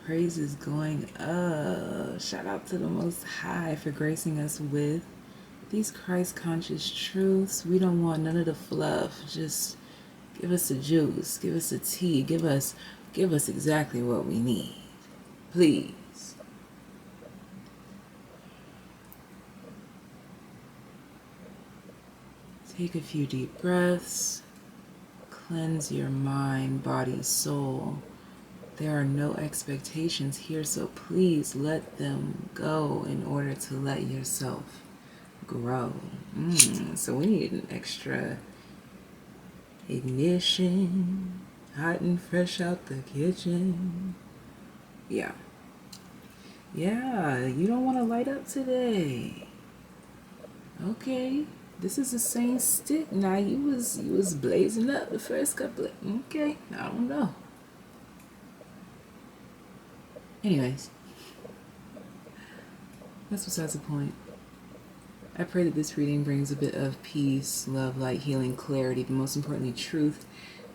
praises going up. Shout out to the Most High for gracing us with these Christ-conscious truths. We don't want none of the fluff. Just give us the juice. Give us the tea. Give us exactly what we need. Please. Take a few deep breaths. Cleanse your mind, body, soul. There are no expectations here, so please let them go in order to let yourself grow. So we need an extra ignition, hot and fresh out the kitchen. Yeah, you don't want to light up today. Okay, this is the same stick. Now you was blazing up the first couple of, okay, I don't know. Anyways, that's besides the point. I pray that this reading brings a bit of peace, love, light, healing, clarity, but most importantly, truth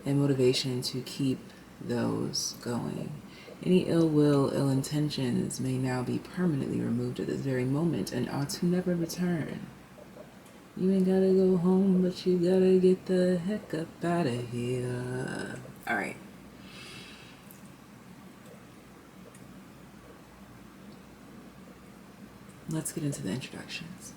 and motivation to keep those going. Any ill will, ill intentions may now be permanently removed at this very moment and are to never return. You ain't gotta go home, but you gotta get the heck up out of here. Alright. Let's get into the introductions.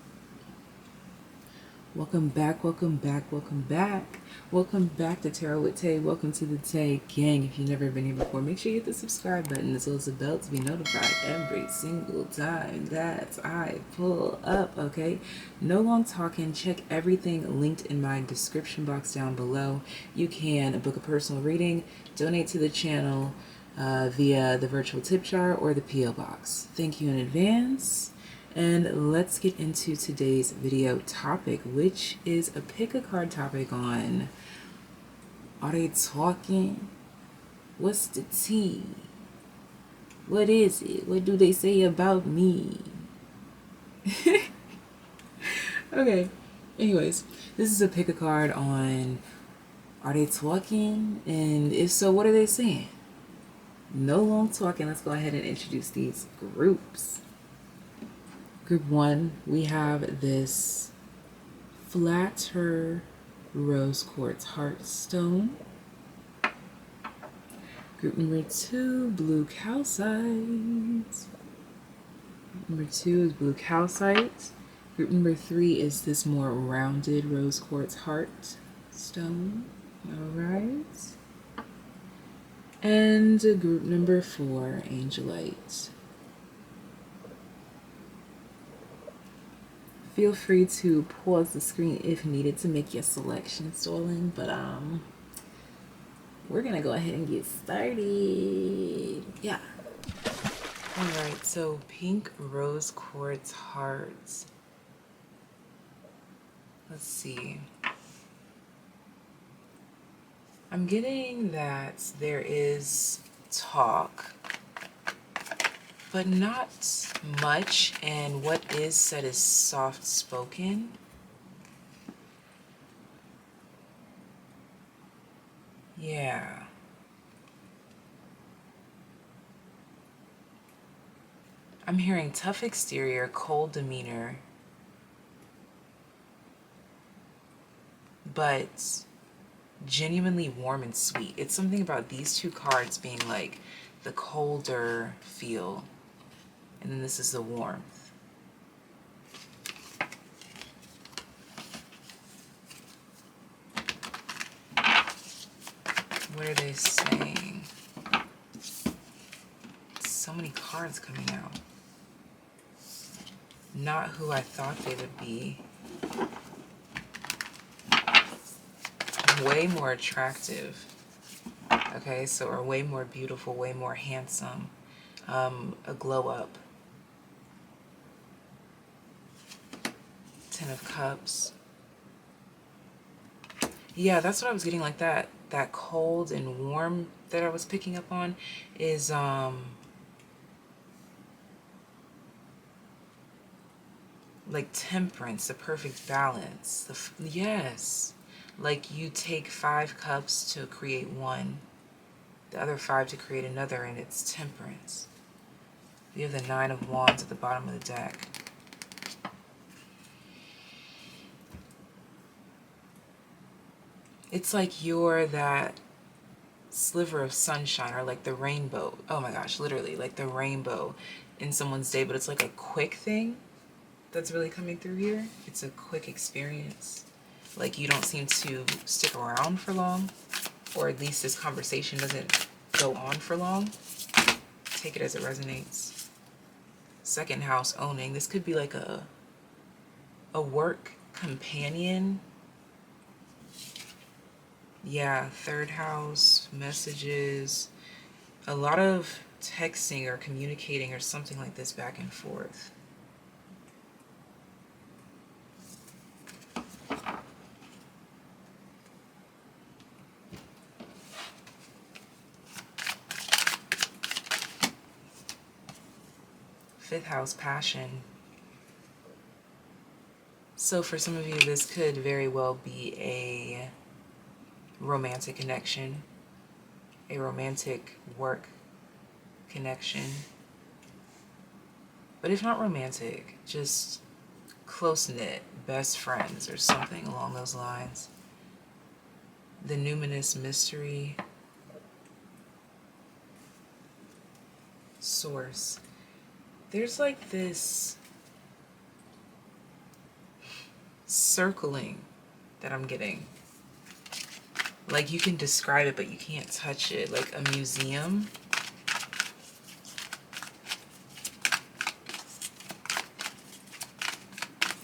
Welcome back, welcome back, welcome back. Welcome back to Tarot with Tay. Welcome to the Tay Gang. If you've never been here before, make sure you hit the subscribe button as well as the bell to be notified every single time that I pull up, okay? No long talking. Check everything linked in my description box down below. You can book a personal reading, donate to the channel via the virtual tip jar or the P.O. box. Thank you in advance. And let's get into today's video topic, which is a pick a card topic on, are they talking? What's the tea? What is it? What do they say about me? Okay, anyways, this is a pick a card on, are they talking? And if so, what are they saying? No long talking, let's go ahead and introduce these groups. Group 1, we have this flatter rose quartz heartstone. Group number 2, blue calcite. Group number 2 is blue calcite. Group number 3 is this more rounded rose quartz heartstone. Alright. And group number 4, angelite. Feel free to pause the screen if needed to make your selection, Stolen, but we're gonna go ahead and get started. Yeah. Alright, so pink rose quartz hearts. Let's see. I'm getting that there is talk, but not much, and what is said is soft spoken. Yeah. I'm hearing tough exterior, cold demeanor, but genuinely warm and sweet. It's something about these two cards being like the colder feel, and then this is the warmth. What are they saying? So many cards coming out. Not who I thought they would be. Way more attractive. Okay, so are way more beautiful, way more handsome. A glow up. 10 of Cups. Yeah, that's what I was getting, like that cold and warm that I was picking up on is like temperance, the perfect balance. Yes, like you take 5 cups to create one. the other 5 to create another, and it's Temperance. You have the 9 of Wands at the bottom of the deck. It's like you're that sliver of sunshine, or like the rainbow. Oh my gosh, literally like the rainbow in someone's day, but it's like a quick thing that's really coming through here. It's a quick experience. Like you don't seem to stick around for long, or at least this conversation doesn't go on for long. Take it as it resonates. Second house, owning. This could be like a work companion. Yeah, third house, messages, a lot of texting or communicating or something like this back and forth. Fifth house, passion. So for some of you, this could very well be a romantic connection, a romantic work connection. But if not romantic, just close-knit, best friends or something along those lines. The numinous mystery. Source. There's like this circling that I'm getting. Like you can describe it, but you can't touch it. Like a museum.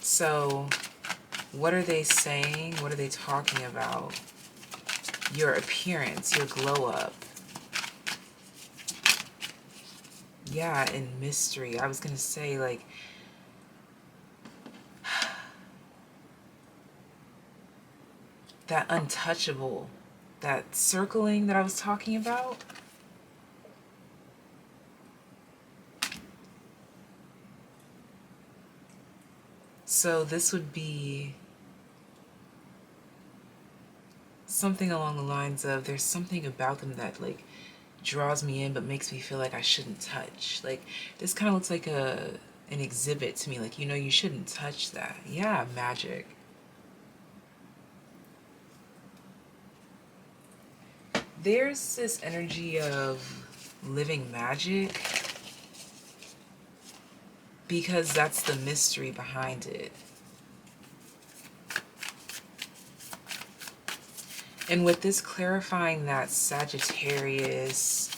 So what are they saying? What are they talking about? Your appearance, your glow up. Yeah, and mystery. I was going to say, like, that untouchable, that circling that I was talking about. So this would be something along the lines of, there's something about them that like draws me in but makes me feel like I shouldn't touch. Like this kind of looks like an exhibit to me, like, you know, you shouldn't touch that. Yeah, magic. There's this energy of living magic because that's the mystery behind it. And with this clarifying that Sagittarius,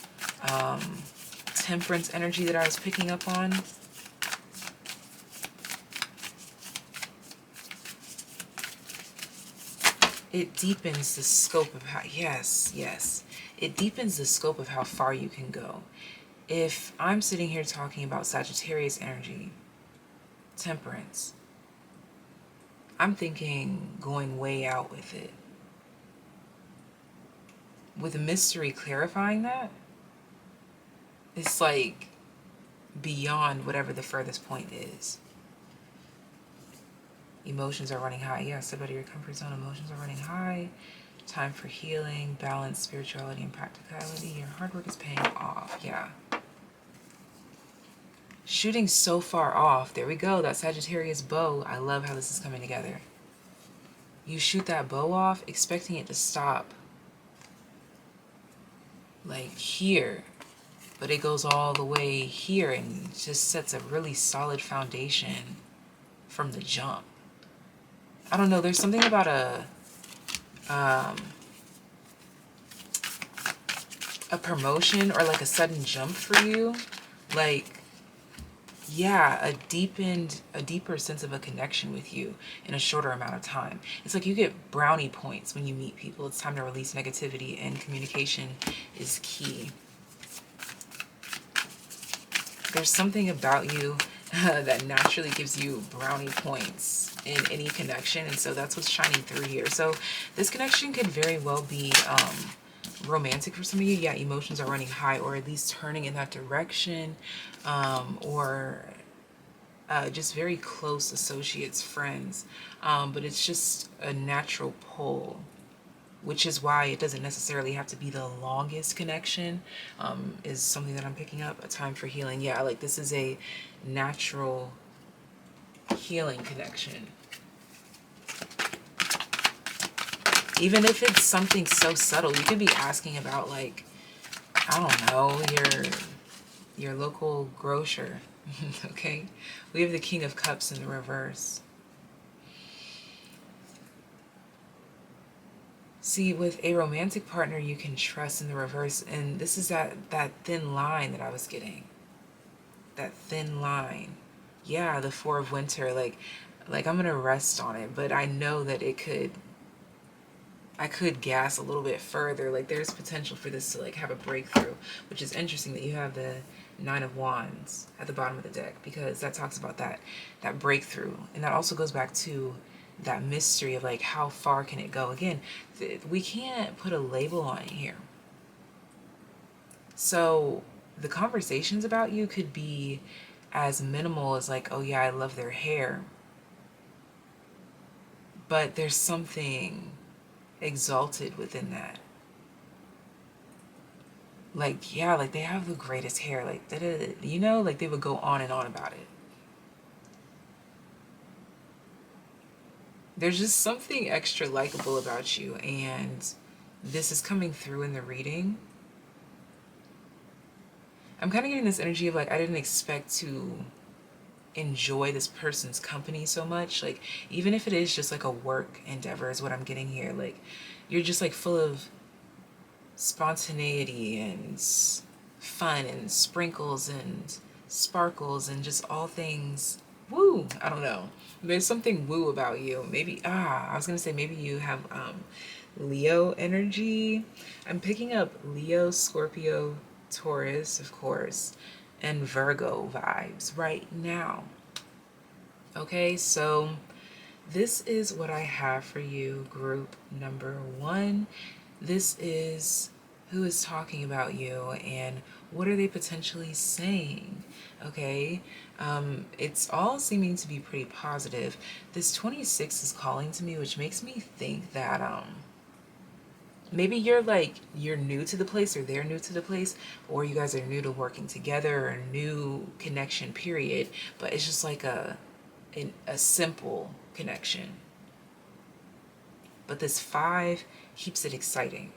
Temperance energy that I was picking up on, it deepens the scope of how, yes, it deepens the scope of how far you can go. If I'm sitting here talking about Sagittarius energy, Temperance, I'm thinking going way out with it. With a mystery clarifying that, it's like beyond whatever the furthest point is. Emotions are running high. Yeah, step out of your comfort zone. Emotions are running high. Time for healing, balance, spirituality, and practicality. Your hard work is paying off. Yeah. Shooting so far off. There we go. That Sagittarius bow. I love how this is coming together. You shoot that bow off, expecting it to stop like here, but it goes all the way here and just sets a really solid foundation from the jump. I don't know, there's something about a promotion or like a sudden jump for you. Like, yeah, a deeper sense of a connection with you in a shorter amount of time. It's like you get brownie points when you meet people. It's time to release negativity, and communication is key. There's something about you that naturally gives you brownie points in any connection, and so that's what's shining through here. So this connection could very well be romantic for some of you. Yeah, emotions are running high, or at least turning in that direction, or just very close associates, friends, but it's just a natural pull. which is why it doesn't necessarily have to be the longest connection, is something that I'm picking up. A time for healing. Yeah, like this is a natural healing connection. Even if it's something so subtle, you could be asking about, like, I don't know, your local grocer. Okay? We have the King of Cups in the reverse. See, with a romantic partner you can trust in the reverse, and this is that thin line that I was getting. That thin line. Yeah, the Four of Winter, like I'm gonna rest on it, but I know that I could gas a little bit further. Like there's potential for this to like have a breakthrough, which is interesting that you have the Nine of Wands at the bottom of the deck, because that talks about that breakthrough. And that also goes back to that mystery of like, how far can it go? Again, we can't put a label on it here. So the conversations about you could be as minimal as like, oh yeah, I love their hair. But there's something exalted within that. Like, yeah, like they have the greatest hair, like, you know, like they would go on and on about it. There's just something extra likable about you, and this is coming through in the reading. I'm kind of getting this energy of like, I didn't expect to enjoy this person's company so much. Like, even if it is just like a work endeavor is what I'm getting here. Like, you're just like full of spontaneity and fun and sprinkles and sparkles and just all things woo. I don't know, there's something woo about you. Maybe I was gonna say maybe you have Leo energy. I'm picking up Leo, Scorpio, Taurus, of course, and Virgo vibes right now. Okay, so this is what I have for you, group number 1. This is who is talking about you and what are they potentially saying. Okay, it's all seeming to be pretty positive. This 26 is calling to me, which makes me think that maybe you're new to the place, or they're new to the place, or you guys are new to working together, or a new connection period, but it's just like a simple connection. But this 5 keeps it exciting.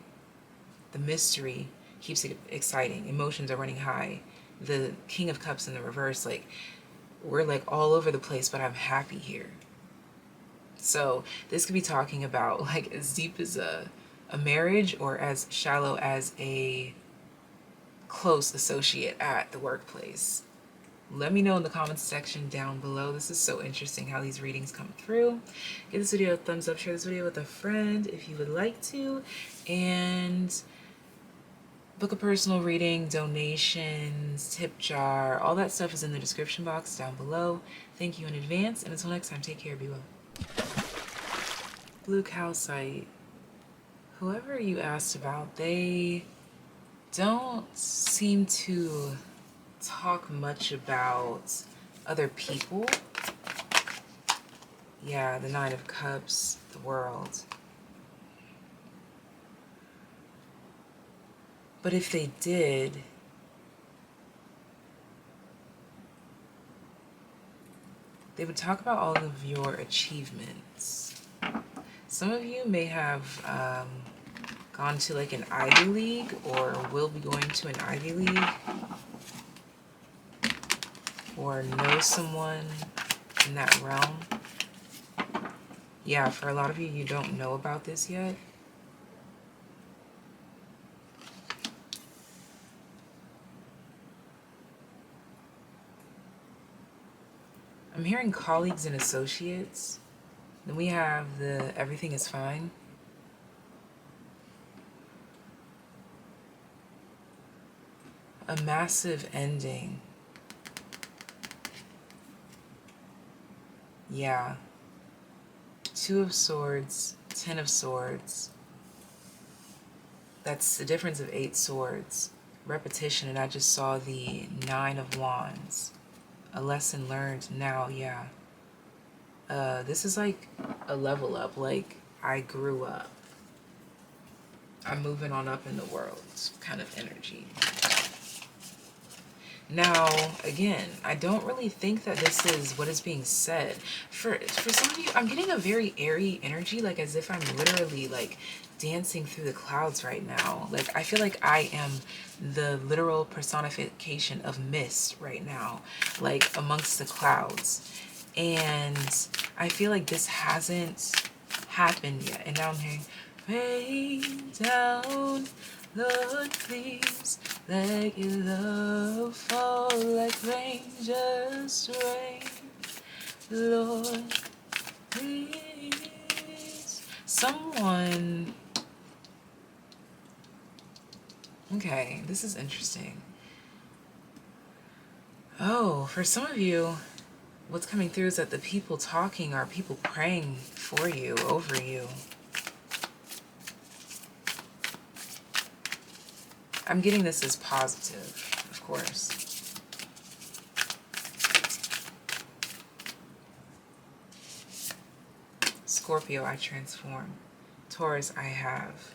The mystery keeps it exciting. Emotions are running high. The King of Cups in the reverse, like, we're like all over the place, but I'm happy here. So this could be talking about like as deep as a marriage, or as shallow as a close associate at the workplace. Let me know in the comments section down below. This is so interesting how these readings come through. Give this video a thumbs up, share this video with a friend if you would like to, and book a personal reading, donations, tip jar, all that stuff is in the description box down below. Thank you in advance, and until next time, take care, be well. Blue calcite. Whoever you asked about, they don't seem to talk much about other people. Yeah, the Nine of Cups, the World. But if they did, they would talk about all of your achievements. Some of you may have gone to like an Ivy League, or will be going to an Ivy League, or know someone in that realm. Yeah, for a lot of you, you don't know about this yet. I'm hearing colleagues and associates. Then we have the everything is fine. A massive ending. Yeah. 2 of Swords, 10 of Swords. That's the difference of 8 swords. Repetition, and I just saw the 9 of Wands. A lesson learned now, yeah. This is like a level up, like I grew up. I'm moving on up in the world kind of energy. Now, again, I don't really think that this is what is being said. For some of you, I'm getting a very airy energy, like as if I'm literally like dancing through the clouds right now. Like I feel like I am the literal personification of mist right now, like amongst the clouds. And I feel like this hasn't happened yet. And now I'm hearing, rain down, Lord, please, let your love fall like rain, just rain, Lord, please. Someone, okay, this is interesting. Oh, for some of you, what's coming through is that the people talking are people praying for you, over you. I'm getting this as positive, of course. Scorpio, I transform. Taurus, I have.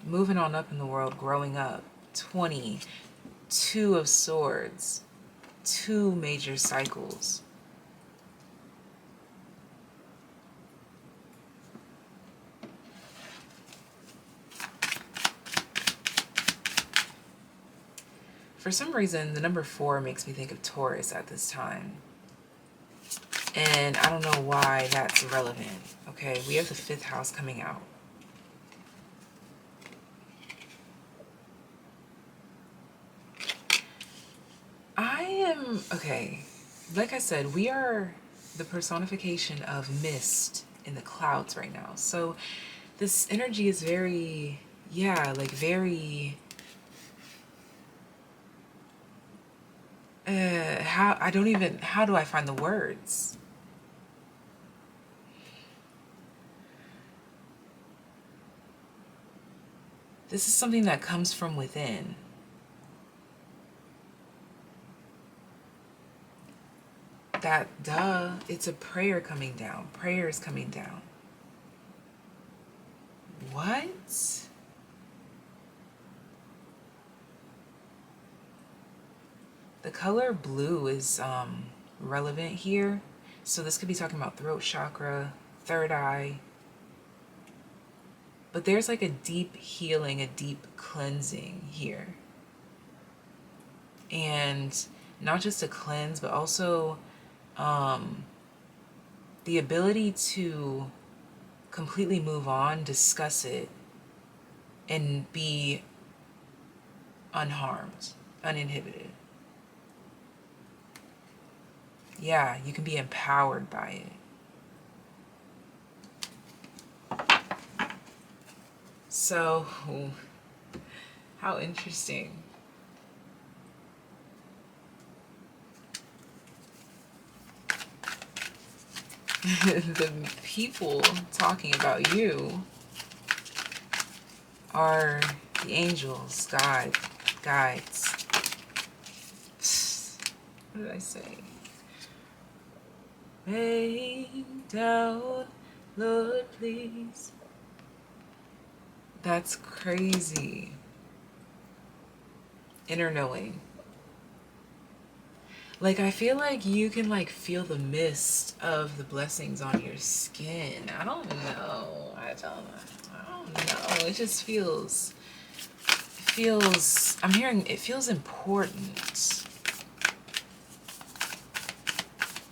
Moving on up in the world, growing up. 20, 2 of Swords, 2 major cycles. For some reason, the number 4 makes me think of Taurus at this time. And I don't know why that's relevant. Okay, we have the 5th house coming out. Okay, like I said, we are the personification of mist in the clouds right now. So this energy is very, yeah, like very... how do I find the words? This is something that comes from within. It's a prayer coming down. Prayer is coming down. What? The color blue is relevant here. So this could be talking about throat chakra, third eye. But there's like a deep healing, a deep cleansing here. And not just a cleanse, but also the ability to completely move on, discuss it, and be unharmed, uninhibited. Yeah, you can be empowered by it. So, how interesting. The people talking about you are the angels, God, guides. What did I say? Rain down, Lord, please. That's crazy. Inner knowing. Like, I feel like you can, like, feel the mist of the blessings on your skin. I don't know. I don't know. It just feels, I'm hearing, it feels important.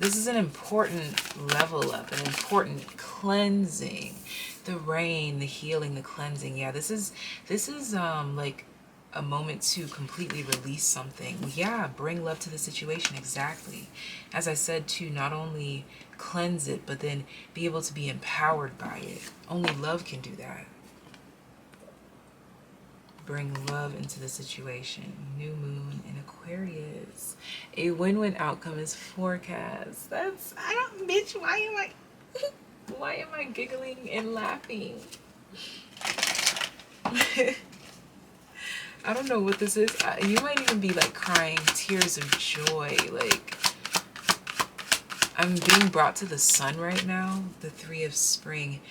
This is an important level up, an important cleansing. The rain, the healing, the cleansing. Yeah, this is like a moment to completely release something. Yeah, bring love to the situation, exactly. As I said, to not only cleanse it, but then be able to be empowered by it. Only love can do that. Bring love into the situation. New moon in Aquarius. A win-win outcome is forecast. Bitch, why am I giggling and laughing? I don't know what this is. You might even be like crying tears of joy. Like, I'm being brought to the sun right now. The Three of Spring.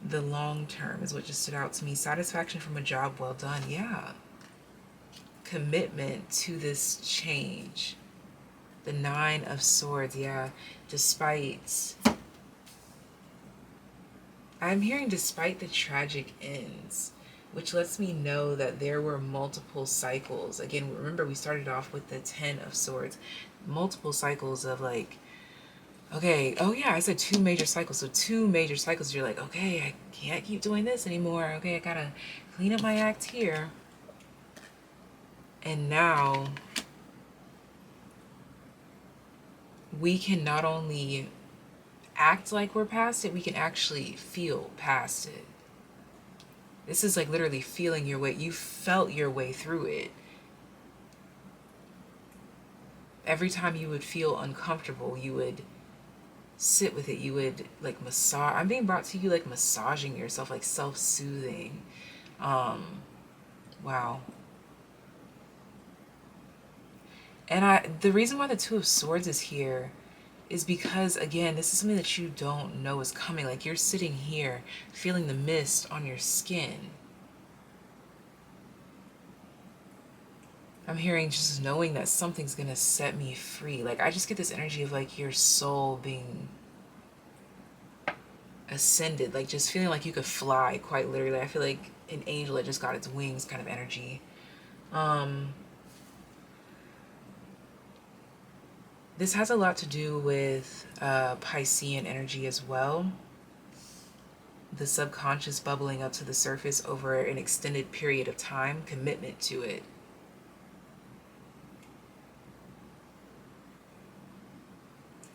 The long term is what just stood out to me. Satisfaction from a job well done. Yeah. Commitment to this change. The Nine of Swords. Yeah. Despite... I'm hearing despite the tragic ends, which lets me know that there were multiple cycles. Again, remember we started off with the Ten of Swords. Multiple cycles of like, okay, oh yeah, I said 2 major cycles. So 2 major cycles, you're like, okay, I can't keep doing this anymore. Okay, I gotta clean up my act here. And now we can not only act like we're past it, we can actually feel past it. This is like literally feeling your way. You felt your way through it. Every time you would feel uncomfortable, you would sit with it. You would like massage. I'm being brought to you like massaging yourself, like self-soothing. Wow. And the reason why the Two of Swords is here is because, again, this is something that you don't know is coming. Like, you're sitting here feeling the mist on your skin. I'm hearing just knowing that something's gonna set me free. Like, I just get this energy of, like, your soul being ascended. Like, just feeling like you could fly, quite literally. I feel like an angel that just got its wings kind of energy. This has a lot to do with Piscean energy as well. The subconscious bubbling up to the surface over an extended period of time, commitment to it.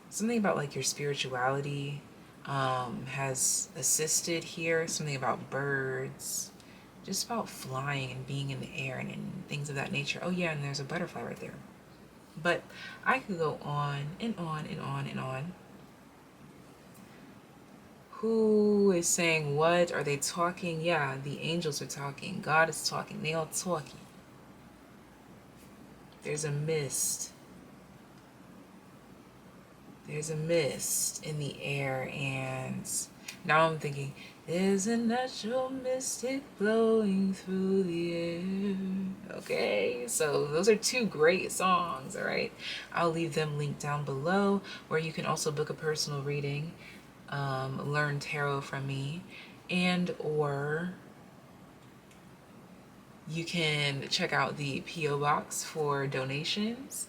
Something about like your spirituality has assisted here. Something about birds, just about flying and being in the air and things of that nature. Oh yeah, and there's a butterfly right there. But I could go on and on and on and on. Who is saying what? Are they talking? Yeah, the angels are talking. God is talking. They all talking. There's a mist. There's a mist in the air, and now I'm thinking, there's a natural mystic blowing through the air. Okay, so those are 2 great songs, all right? I'll leave them linked down below, where you can also book a personal reading, learn tarot from me, and or you can check out the P.O. Box for donations.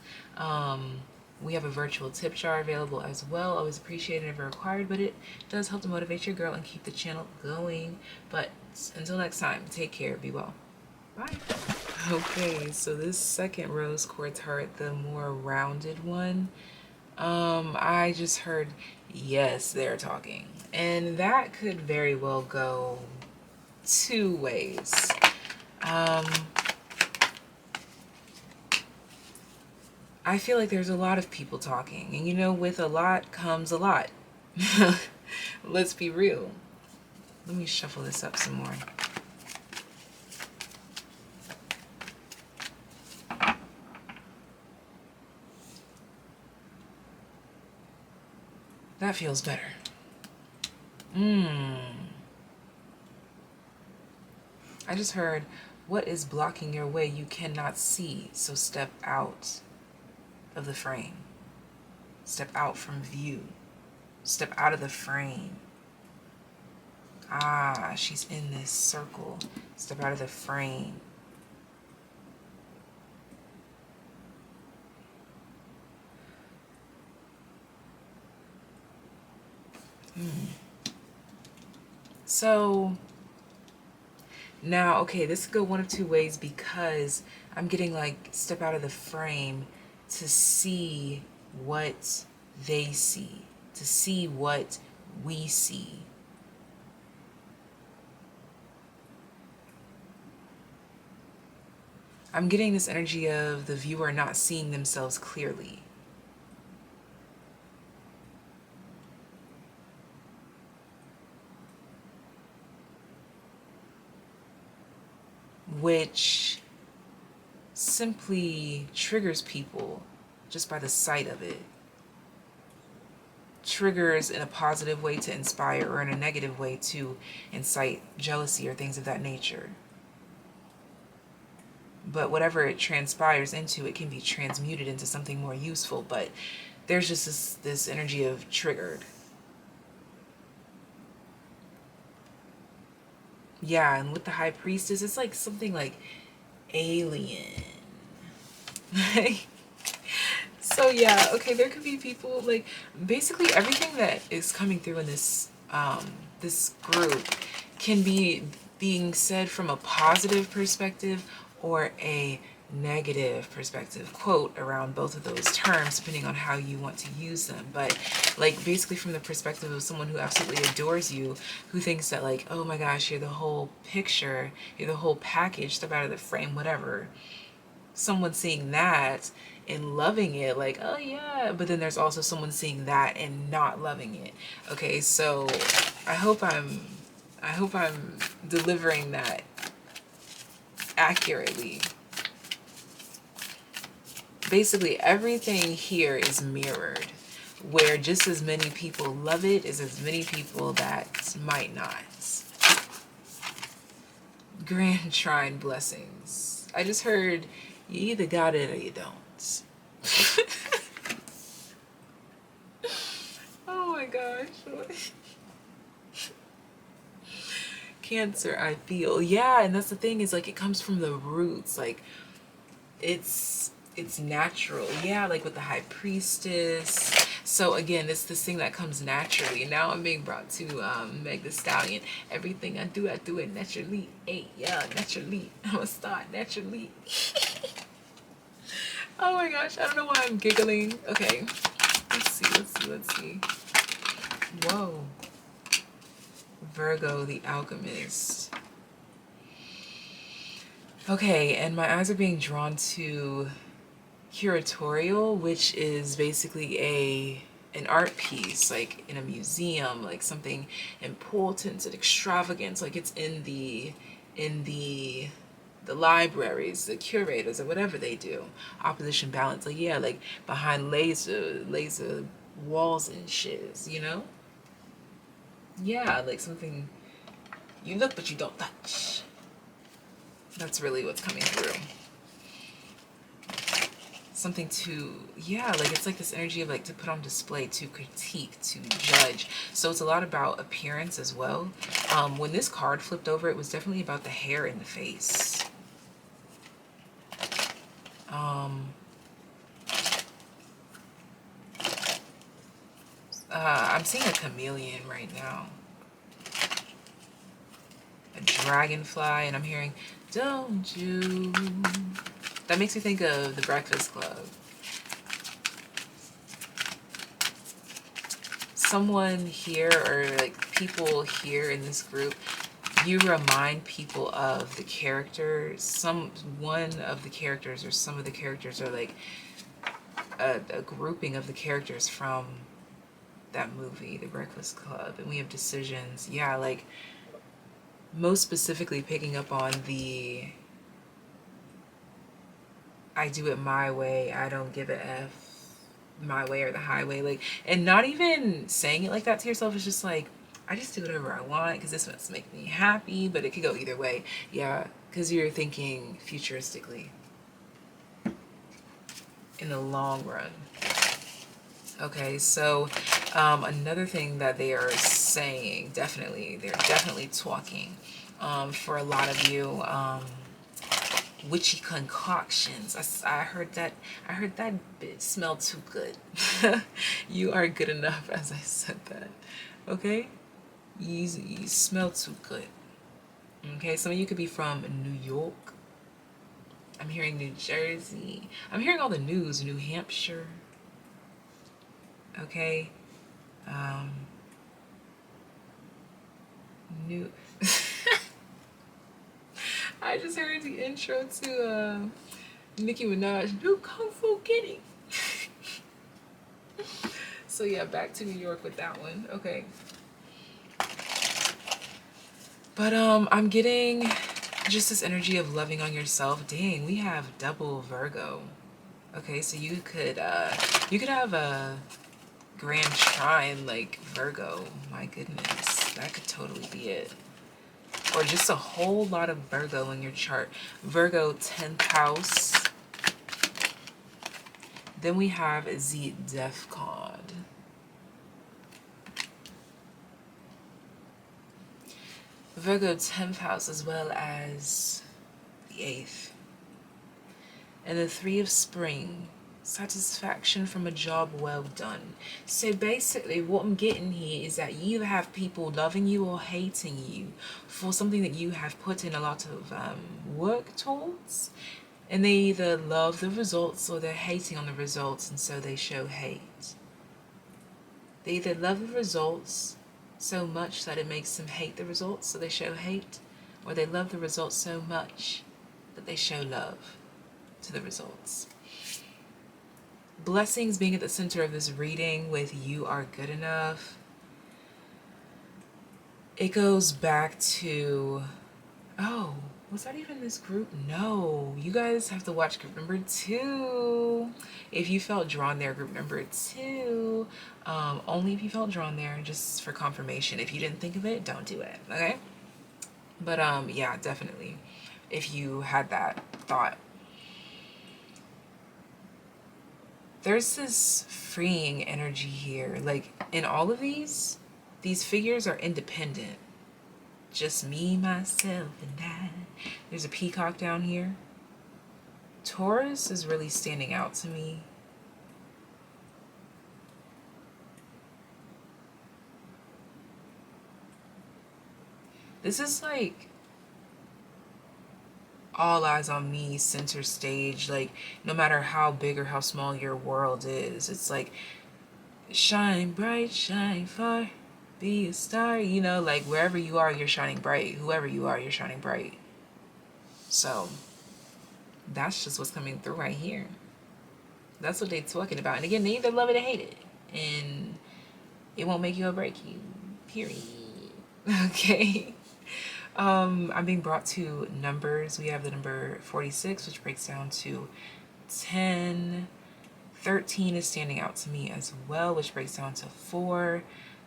We have a virtual tip jar available as well. Always appreciated, never required, but it does help to motivate your girl and keep the channel going. But until next time, take care, be well. Bye. Okay, so this second rose quartz heart, the more rounded one, I just heard, yes, they're talking. And that could very well go 2 ways. I feel like there's a lot of people talking, and you know, with a lot comes a lot. Let's be real. Let me shuffle this up some more. That feels better. I just heard, what is blocking your way you cannot see, so step out of the frame. Step out from view. Step out of the frame. Ah, she's in this circle. Step out of the frame. So now, okay, this could go one of 2 ways, because I'm getting like step out of the frame to see what they see, to see what we see. I'm getting this energy of the viewer not seeing themselves clearly. Which simply triggers people just by the sight of it. triggers in a positive way to inspire or in a negative way to incite jealousy or things of that nature. But whatever it transpires into, it can be transmuted into something more useful. But there's just this energy of triggered. Yeah, and with the High Priestess, it's like something like alien. So yeah, okay, there could be people, like, basically everything that is coming through in this this group can be being said from a positive perspective or a negative perspective, quote, around both of those terms, depending on how you want to use them. But like basically from the perspective of someone who absolutely adores you, who thinks that like, oh my gosh, you're the whole picture, you're the whole package, step out of the frame, whatever. Someone seeing that and loving it, like, oh yeah, but then there's also someone seeing that and not loving it. Okay, so I hope I'm delivering that accurately. Basically everything here is mirrored, where just as many people love it as many people that might not. Grand Trine blessings. I just heard you either got it or you don't. Oh my gosh. Cancer, I feel. Yeah, and that's the thing, is like it comes from the roots. Like it's natural. Yeah, like with the High Priestess. So again, it's this thing that comes naturally. And now I'm being brought to Meg the Stallion. Everything I do it naturally. Hey, yeah, naturally. I'm a star naturally. Oh my gosh, I don't know why I'm giggling. Okay, let's see. Whoa. Virgo, the Alchemist. Okay, and my eyes are being drawn to curatorial, which is basically an art piece, like in a museum, like something important and extravagant, like it's in the libraries, the curators, or whatever they do. Opposition, balance, like yeah, like behind laser walls and shiz, you know? Yeah, like something you look but you don't touch. That's really what's coming through. Something to, yeah, like it's like this energy of like to put on display, to critique, to judge. So it's a lot about appearance as well. When this card flipped over, it was definitely about the hair and the face. I'm seeing a chameleon right now. A dragonfly, and I'm hearing, don't you? That makes me think of The Breakfast Club. Someone here, or like people here in this group, you remind people of the characters. One of the characters or some of the characters are like a grouping of the characters from that movie, The Breakfast Club. And we have decisions. Yeah, like most specifically picking up on the I do it my way, I don't give a F, my way or the highway, like, and not even saying it like that to yourself. It's just like, I just do whatever I want because this must make me happy, but it could go either way. Yeah, because you're thinking futuristically in the long run. Okay, so another thing that they are saying, they're definitely talking for a lot of you, witchy concoctions. I heard that bit smelled too good. You are good enough as I said that. Okay, you smell too good. Okay, some of you could be from New York. I'm hearing New Jersey. I'm hearing all the news. New Hampshire. Okay. New. I just heard the intro to Nicki Minaj, New Kung Fu Kitty. So yeah, back to New York with that one. Okay. But I'm getting just this energy of loving on yourself. Dang, we have double Virgo. Okay, so you could have a grand trine, like Virgo. My goodness, that could totally be it. Or just a whole lot of Virgo in your chart. Virgo 10th house. Then we have the Death card. Virgo 10th house as well as the 8th. And the 3 of Spring. Satisfaction from a job well done. So basically what I'm getting here is that you have people loving you or hating you for something that you have put in a lot of work towards, and they either love the results or they're hating on the results, and so they show hate. They either love the results so much that it makes them hate the results, so they show hate, or they love the results so much that they show love to the results. Blessings being at the center of this reading with You Are Good Enough. It goes back to, oh, was that even this group? No, you guys have to watch group number 2. If you felt drawn there, group number 2. Only if you felt drawn there, just for confirmation. If you didn't think of it, don't do it, okay? But yeah, definitely. If you had that thought. There's this freeing energy here. Like, in all of these figures are independent. Just me, myself, and I. There's a peacock down here. Taurus is really standing out to me. This is like all eyes on me, center stage. Like, no matter how big or how small your world is, it's like shine bright, shine far, be a star. You know, like wherever you are, you're shining bright. Whoever you are, you're shining bright. So that's just what's coming through right here. That's what they're talking about. And again, they either love it or hate it, and it won't make you or break you, period. Okay. I'm being brought to numbers. We have the number 46, which breaks down to 10. 13 is standing out to me as well, which breaks down to 4.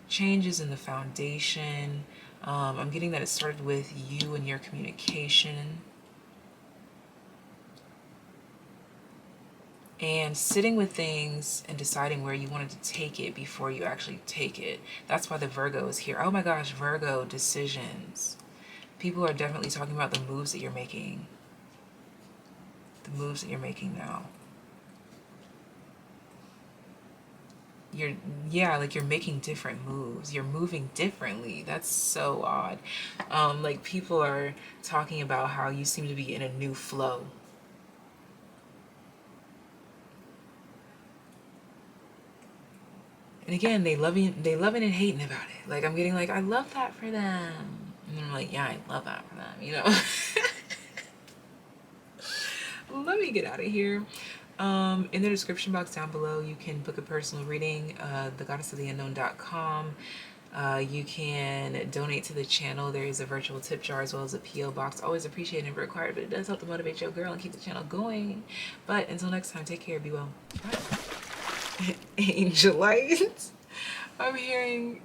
Changes in the foundation. I'm getting that it started with you and your communication. And sitting with things and deciding where you wanted to take it before you actually take it. That's why the Virgo is here. Oh my gosh, Virgo, decisions. People are definitely talking about the moves that you're making. The moves that you're making now. You're making different moves. You're moving differently. That's so odd. Like, people are talking about how you seem to be in a new flow. And again, they loving and hating about it. Like, I'm getting like, I love that for them. And I'm like, yeah, I love that for them, you know? Let me get out of here. In the description box down below, you can book a personal reading, thegoddessoftheunknown.com. You can donate to the channel. There is a virtual tip jar as well as a P.O. box. Always appreciated and required, but it does help to motivate your girl and keep the channel going. But until next time, take care, be well. Bye. Angelite. I'm hearing,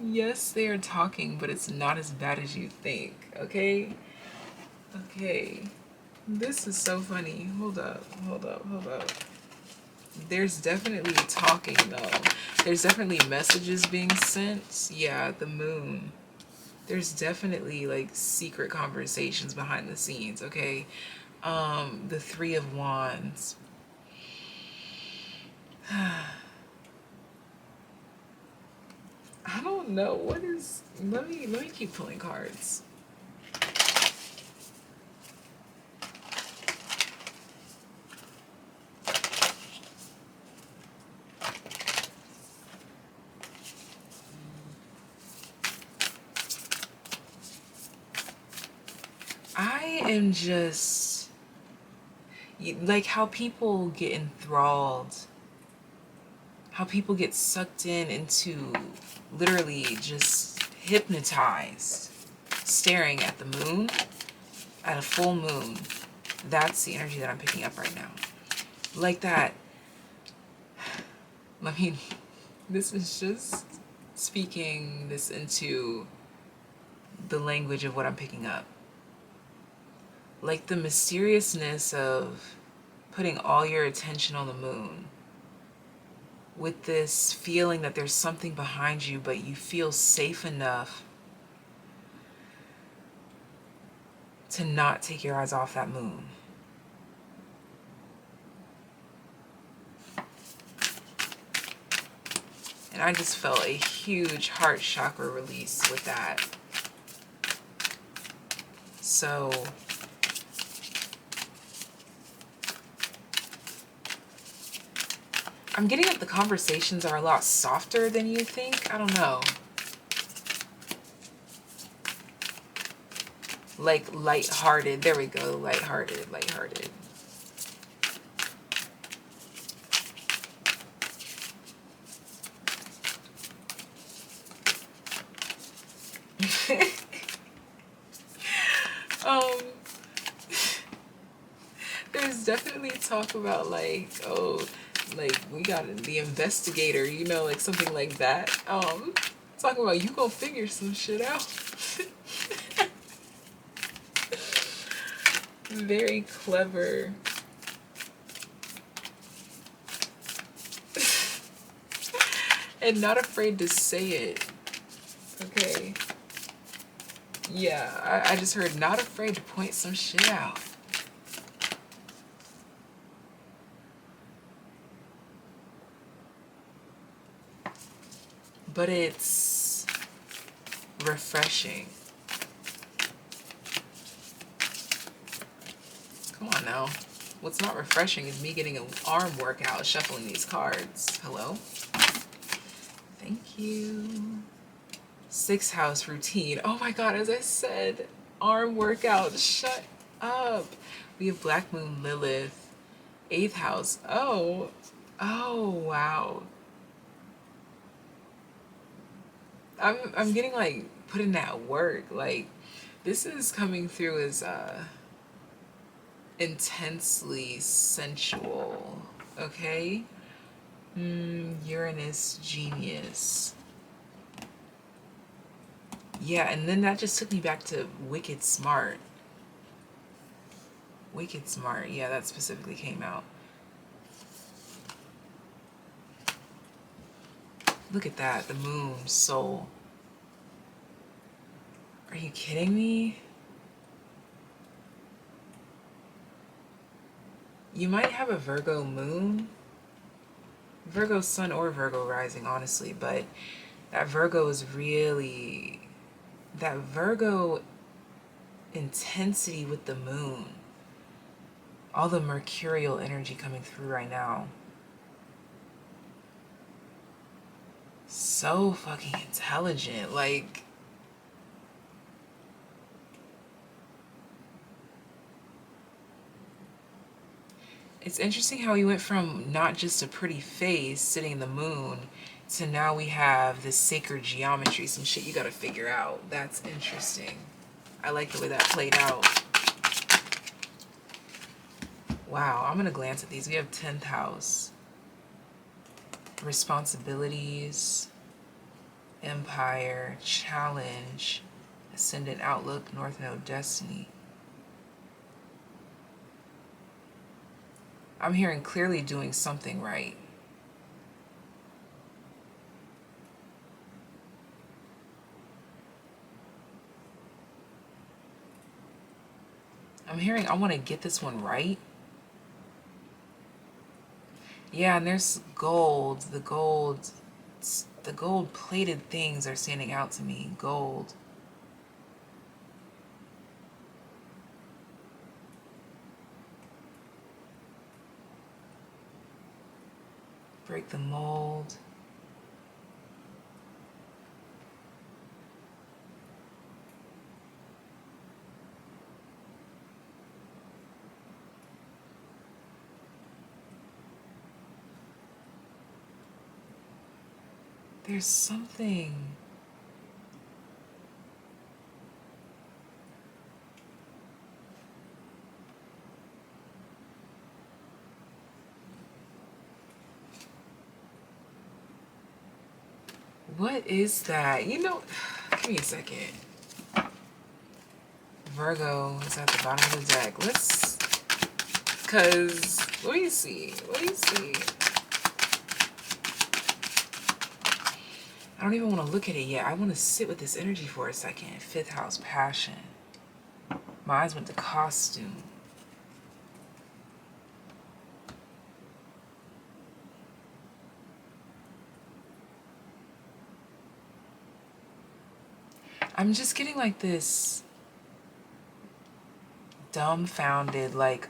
yes, they are talking, but it's not as bad as you think, okay? Okay. This is so funny. Hold up. There's definitely talking, though. There's definitely messages being sent. Yeah, the moon. There's definitely, like, secret conversations behind the scenes, okay? The 3 of Wands. I don't know. What is... Let me keep pulling cards. I am just... Like, how people get enthralled. How people get sucked into literally just hypnotized, staring at the moon, at a full moon. That's the energy that I'm picking up right now. Like that. Let This is just speaking this into the language of what I'm picking up. Like the mysteriousness of putting all your attention on the moon, with this feeling that there's something behind you, but you feel safe enough to not take your eyes off that moon. And I just felt a huge heart chakra release with that. So I'm getting that the conversations are a lot softer than you think. I don't know. Like lighthearted. There we go. Lighthearted, lighthearted. There's definitely talk about like, oh, like we got the investigator, you know, like something like that. Talking about you gonna figure some shit out. Very clever. And not afraid to say it. Okay. Yeah, I just heard not afraid to point some shit out. But it's refreshing. Come on now. What's not refreshing is me getting an arm workout shuffling these cards. Hello? Thank you. 6th house routine. Oh my god, as I said, arm workout. Shut up. We have Black Moon Lilith. 8th house. Oh wow. I'm getting like put in that work. Like this is coming through as intensely sensual. Okay? Uranus genius. Yeah, and then that just took me back to Wicked Smart. Wicked Smart. Yeah, that specifically came out. Look at that. The moon, soul. Are you kidding me? You might have a Virgo moon. Virgo sun or Virgo rising, honestly. But that Virgo is really... that Virgo intensity with the moon. All the mercurial energy coming through right now. So fucking intelligent. Like... it's interesting how we went from not just a pretty face sitting in the moon to now we have this sacred geometry, some shit you gotta figure out. That's interesting. I like the way that played out. Wow, I'm gonna glance at these. We have 10th house. Responsibilities, empire, challenge, ascendant outlook, north node, destiny. I'm hearing clearly doing something right. I'm hearing I want to get this one right. Yeah, and there's gold. The gold plated things are standing out to me. Gold. Break the mold. There's something. What is that? You know, give me a second. Virgo is at the bottom of the deck. Let me see. Let me see. I don't even want to look at it yet. I want to sit with this energy for a second. Fifth house, passion. My eyes went to costume. I'm just getting like this dumbfounded, like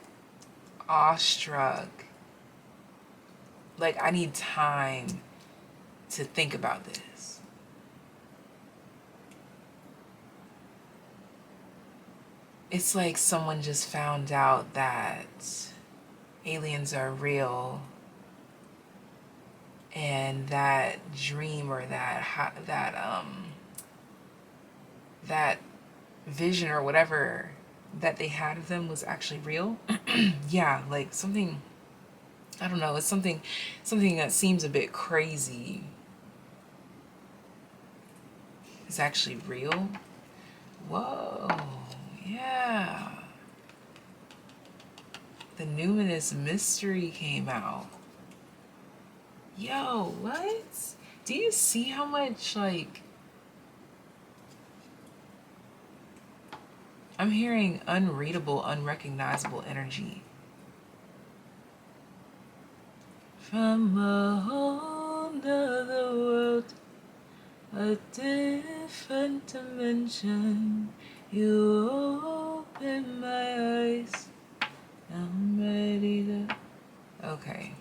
awestruck. Like I need time to think about this. It's like someone just found out that aliens are real, and that dream or that vision or whatever that they had of them was actually real. Yeah, like something, I don't know, it's something that seems a bit crazy is actually real. Whoa, yeah. The Numinous Mystery came out. Yo, what? Do you see how much, like, I'm hearing unreadable, unrecognizable energy. From a whole nother world, a different dimension, you open my eyes, I'm ready to... Okay.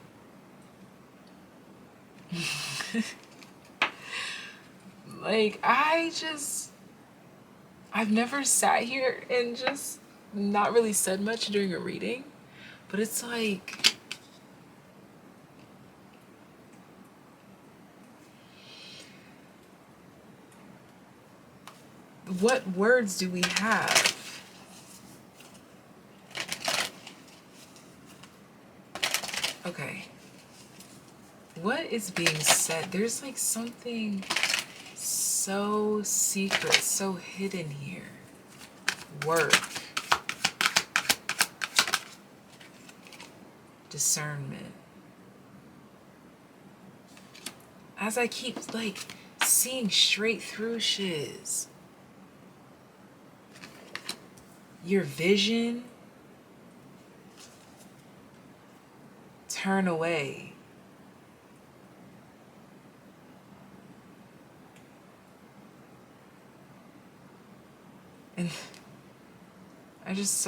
Like, I've never sat here and just not really said much during a reading, but it's like, what words do we have? Okay. What is being said? There's like something so secret, so hidden here. Work. Discernment. As I keep like seeing straight through shiz. Your vision. Turn away. And I just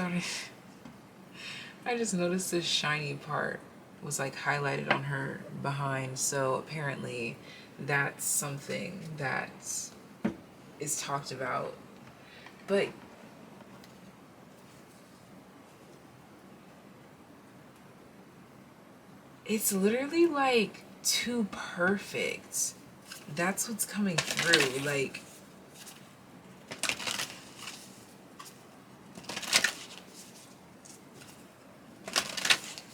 noticed this shiny part was like highlighted on her behind. So apparently that's something that is talked about. But it's literally like too perfect. That's what's coming through. Like,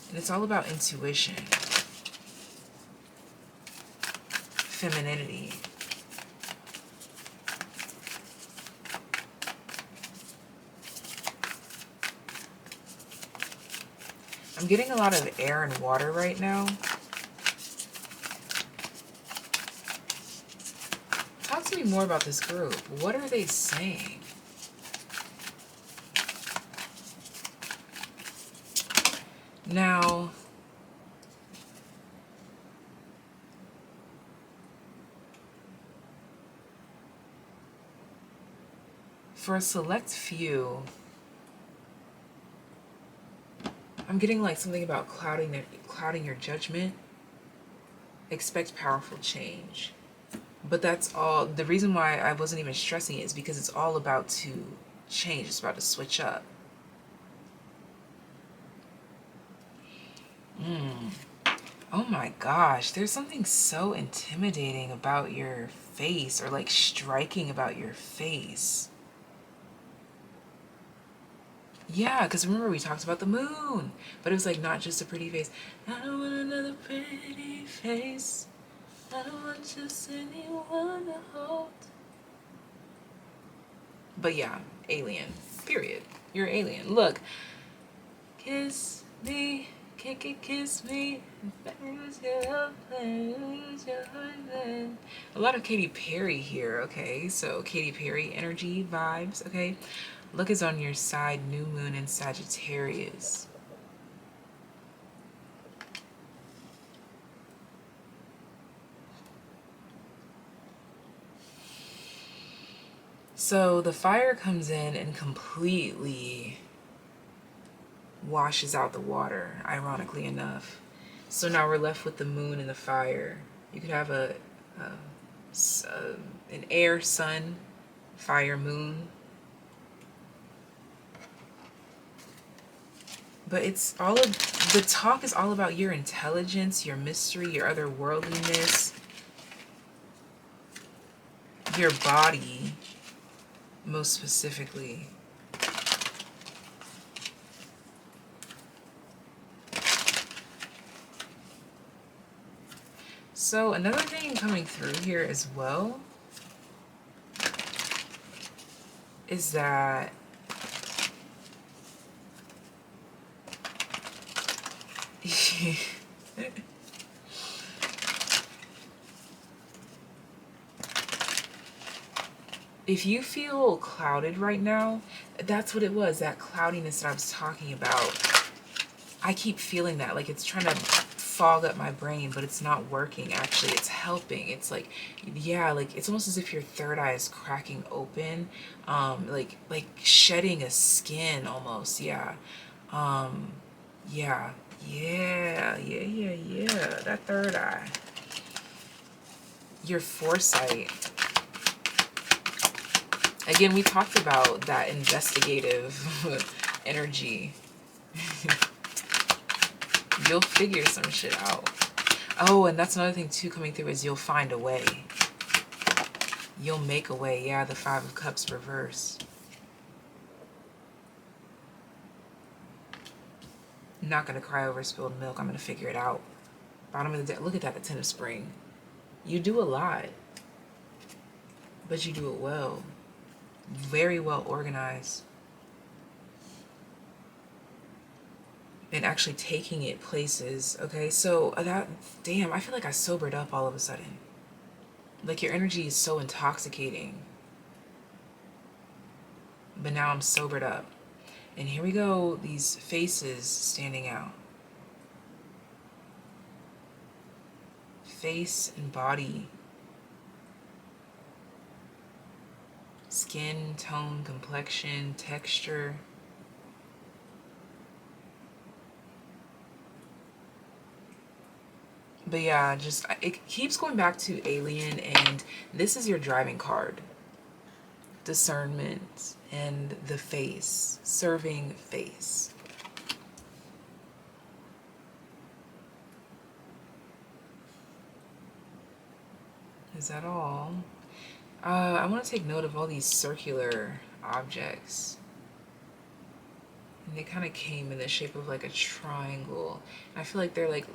and it's all about intuition, femininity. I'm getting a lot of air and water right now. Talk to me more about this group. What are they saying? Now, for a select few, I'm getting like something about clouding your judgment. Expect powerful change. But that's all. The reason why I wasn't even stressing it is because it's all about to change. It's about to switch up. Oh my gosh, there's something so intimidating about your face, or like striking about your face. Yeah, because remember we talked about the moon, but it was like not just a pretty face. I don't want another pretty face. I don't want just anyone out. But yeah, alien. Period. You're alien. Look. Kiss me. Kiss me. Lose your husband. A lot of Katy Perry here, okay? So Katy Perry energy vibes, okay? Luck is on your side, new moon in Sagittarius. So the fire comes in and completely washes out the water, ironically enough. So now we're left with the moon and the fire. You could have an air, sun, fire, moon. But it's all of the talk is all about your intelligence, your mystery, your otherworldliness, your body, most specifically. So another thing coming through here as well is that if you feel clouded right now, that's what it was, that cloudiness that I was talking about. I keep feeling that, like it's trying to fog up my brain, but it's not working. Actually, it's helping. It's like, yeah, like it's almost as if your third eye is cracking open, like shedding a skin almost. Yeah, yeah, that third eye, your foresight. Again, we talked about that investigative energy. You'll figure some shit out. Oh, and that's another thing too coming through is you'll find a way. You'll make a way. Yeah, the Five of Cups reversed. I'm not going to cry over spilled milk. I'm going to figure it out. Bottom of the deck. Look at that, the Ten of Spring. You do a lot, but you do it well. Very well organized. And actually taking it places. Okay, so that, damn, I feel like I sobered up all of a sudden. Like your energy is so intoxicating. But now I'm sobered up. And here we go, these faces standing out. Face and body. Skin, tone, complexion, texture. But yeah, just it keeps going back to alien, and this is your driving card. Discernment and the face, serving face. Is that all? I want to take note of all these circular objects. And they kind of came in the shape of like a triangle. And I feel like they're like,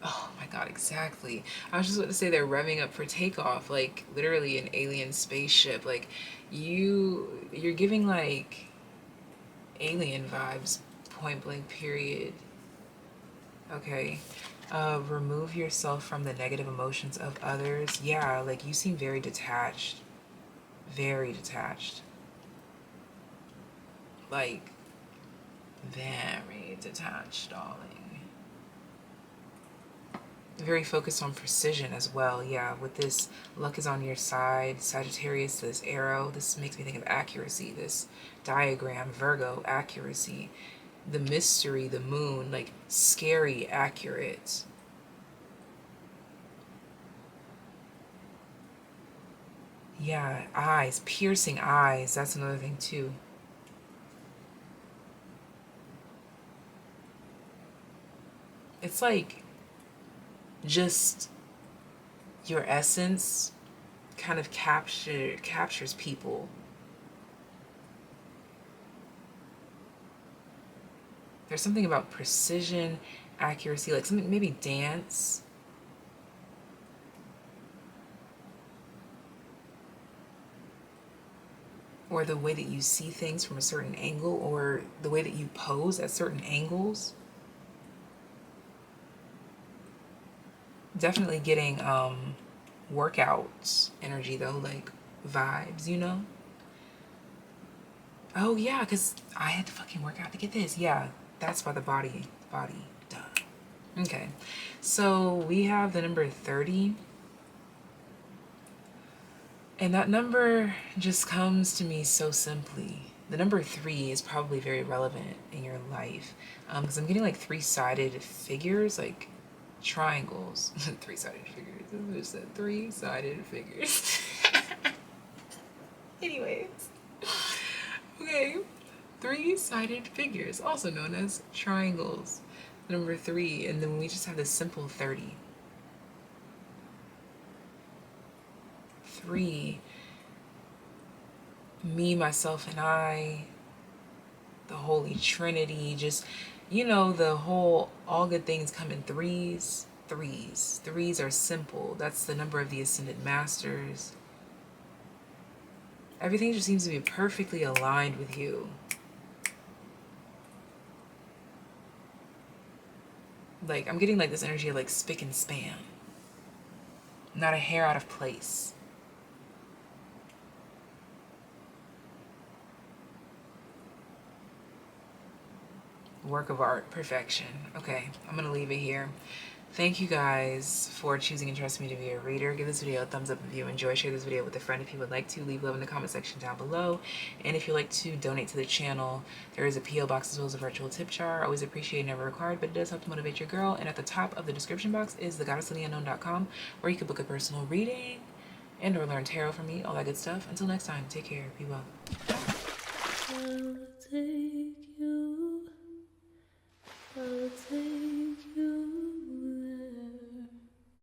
oh my god, exactly. I was just about to say they're revving up for takeoff, like literally an alien spaceship. Like you're giving like alien vibes, point blank period. Okay. Remove yourself from the negative emotions of others. Yeah, like you seem very detached. Very detached. Like, very detached, darling. Very focused on precision as well. Yeah, with this, luck is on your side. Sagittarius, this arrow. This makes me think of accuracy. This diagram, Virgo, accuracy. The mystery, the moon, like scary accurate. Yeah, eyes, piercing eyes. That's another thing too. It's like just your essence kind of captures people. There's something about precision, accuracy, like something, maybe dance. or the way that you see things from a certain angle, or the way that you pose at certain angles. Definitely getting workouts energy though, like vibes, you know? Oh yeah, because I had to fucking work out to get this. Yeah, that's why the body, duh. Okay, so we have the number 30. And that number just comes to me so simply. The number 3 is probably very relevant in your life, because I'm getting like 3-sided figures, like triangles. 3-sided figures. I just said 3-sided figures. Anyways, okay, 3-sided figures, also known as triangles. Number 3, and then we just have this simple 30. 3, me, myself, and I, the Holy Trinity, just, you know, the whole all good things come in threes. Threes are simple. That's the number of the Ascended Masters. Everything just seems to be perfectly aligned with you. Like, I'm getting like this energy of like spick and span. Not a hair out of place. Work of art, perfection. Okay, I'm gonna leave it here. Thank you guys for choosing and trusting me to be a reader. Give this video a thumbs up if you enjoy. Share this video with a friend if you would like to. Leave love in the comment section down below. And if you'd like to donate to the channel, there is a P.O. box as well as a virtual tip jar. Always appreciated, never required, but it does help to motivate your girl. And at the top of the description box is thegoddessofttheunknown.com, where you can book a personal reading and or learn tarot from me, all that good stuff. Until next time, take care. Be well.